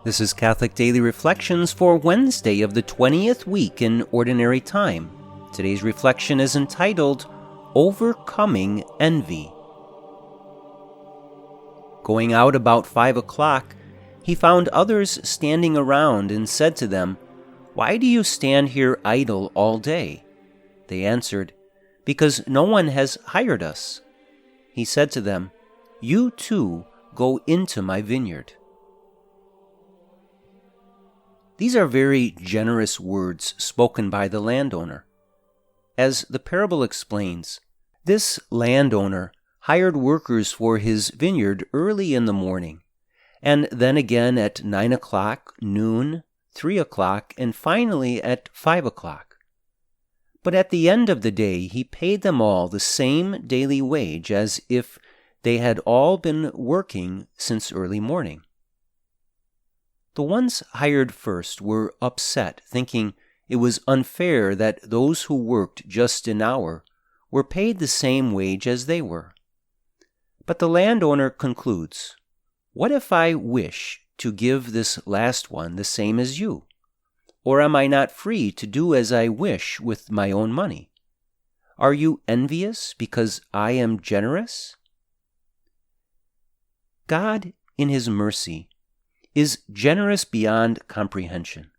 This is Catholic Daily Reflections for Wednesday of the 20th week in Ordinary Time. Today's reflection is entitled, Overcoming Envy. Going out about 5 o'clock, he found others standing around and said to them, "Why do you stand here idle all day?" They answered, "Because no one has hired us." He said to them, "You too go into my vineyard." These are very generous words spoken by the landowner. As the parable explains, this landowner hired workers for his vineyard early in the morning, and then again at 9 o'clock, noon, 3 o'clock, and finally at 5 o'clock. But at the end of the day, he paid them all the same daily wage as if they had all been working since early morning. The ones hired first were upset, thinking it was unfair that those who worked just an hour were paid the same wage as they were. But the landowner concludes, "What if I wish to give this last one the same as you? Or am I not free to do as I wish with my own money? Are you envious because I am generous?" God, in His mercy, is generous beyond comprehension.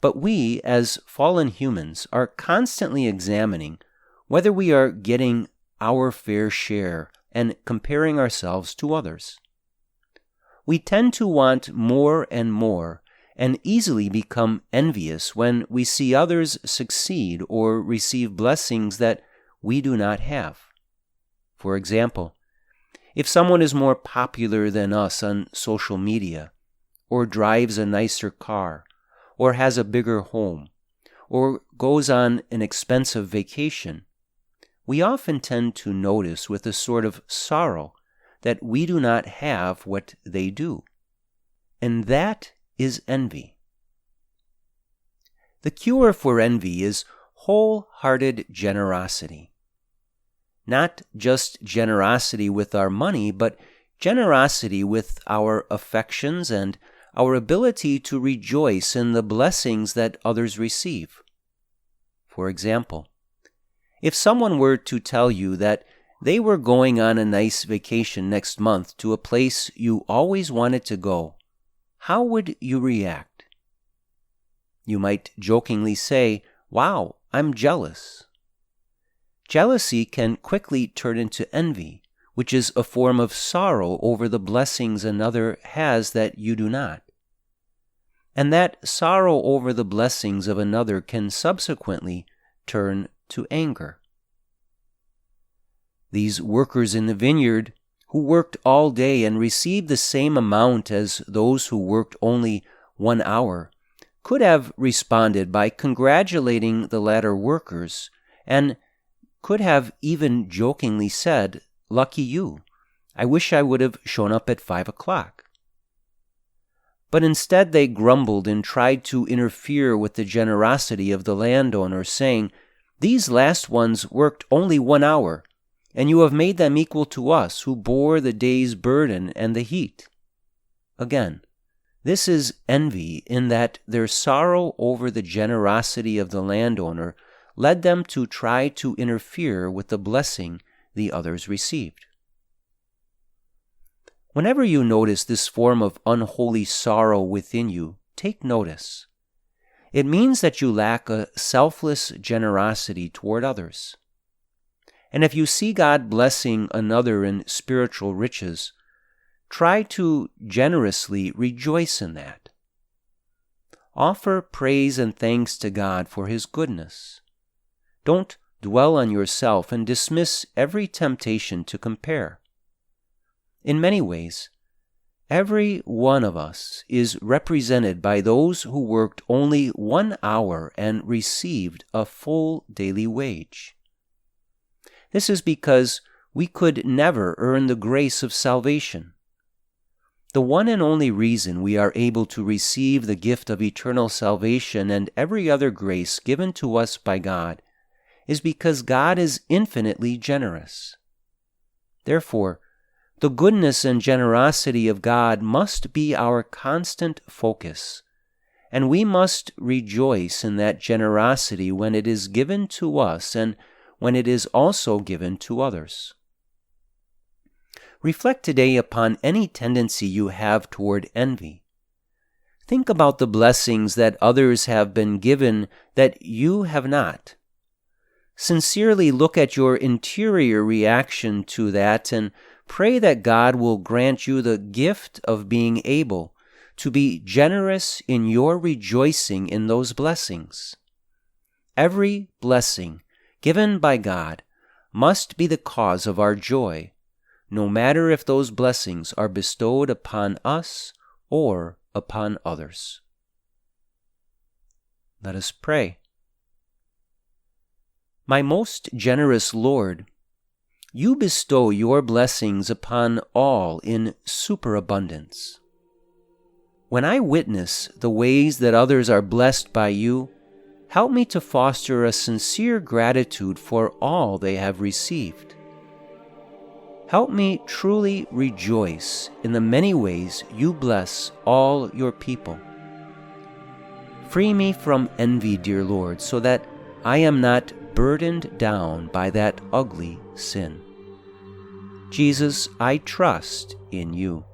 But we, as fallen humans, are constantly examining whether we are getting our fair share and comparing ourselves to others. We tend to want more and easily become envious when we see others succeed or receive blessings that we do not have. For example, if someone is more popular than us on social media, or drives a nicer car, or has a bigger home, or goes on an expensive vacation, we often tend to notice with a sort of sorrow that we do not have what they do. And that is envy. The cure for envy is wholehearted generosity. Not just generosity with our money, but generosity with our affections and our ability to rejoice in the blessings that others receive. For example, if someone were to tell you that they were going on a nice vacation next month to a place you always wanted to go, how would you react? You might jokingly say, "Wow, I'm jealous." Jealousy can quickly turn into envy, which is a form of sorrow over the blessings another has that you do not. And that sorrow over the blessings of another can subsequently turn to anger. These workers in the vineyard, who worked all day and received the same amount as those who worked only 1 hour, could have responded by congratulating the latter workers and could have even jokingly said, "Lucky you. I wish I would have shown up at 5 o'clock. But instead they grumbled and tried to interfere with the generosity of the landowner, saying, "These last ones worked only 1 hour, and you have made them equal to us who bore the day's burden and the heat." Again, this is envy in that their sorrow over the generosity of the landowner led them to try to interfere with the blessing the others received. Whenever you notice this form of unholy sorrow within you, take notice. It means that you lack a selfless generosity toward others. And if you see God blessing another in spiritual riches, try to generously rejoice in that. Offer praise and thanks to God for His goodness. Don't dwell on yourself and dismiss every temptation to compare. In many ways, every one of us is represented by those who worked only 1 hour and received a full daily wage. This is because we could never earn the grace of salvation. The one and only reason we are able to receive the gift of eternal salvation and every other grace given to us by God is because God is infinitely generous. Therefore, The goodness and generosity of God must be our constant focus, and we must rejoice in that generosity when it is given to us and when it is also given to others. Reflect today upon any tendency you have toward envy. Think about the blessings that others have been given that you have not. Sincerely look at your interior reaction to that and pray that God will grant you the gift of being able to be generous in your rejoicing in those blessings. Every blessing given by God must be the cause of our joy, no matter if those blessings are bestowed upon us or upon others. Let us pray. My most generous Lord, you bestow your blessings upon all in superabundance. When I witness the ways that others are blessed by you, help me to foster a sincere gratitude for all they have received. Help me truly rejoice in the many ways you bless all your people. Free me from envy, dear Lord, so that I am not burdened down by that ugly sin. Jesus, I trust in you.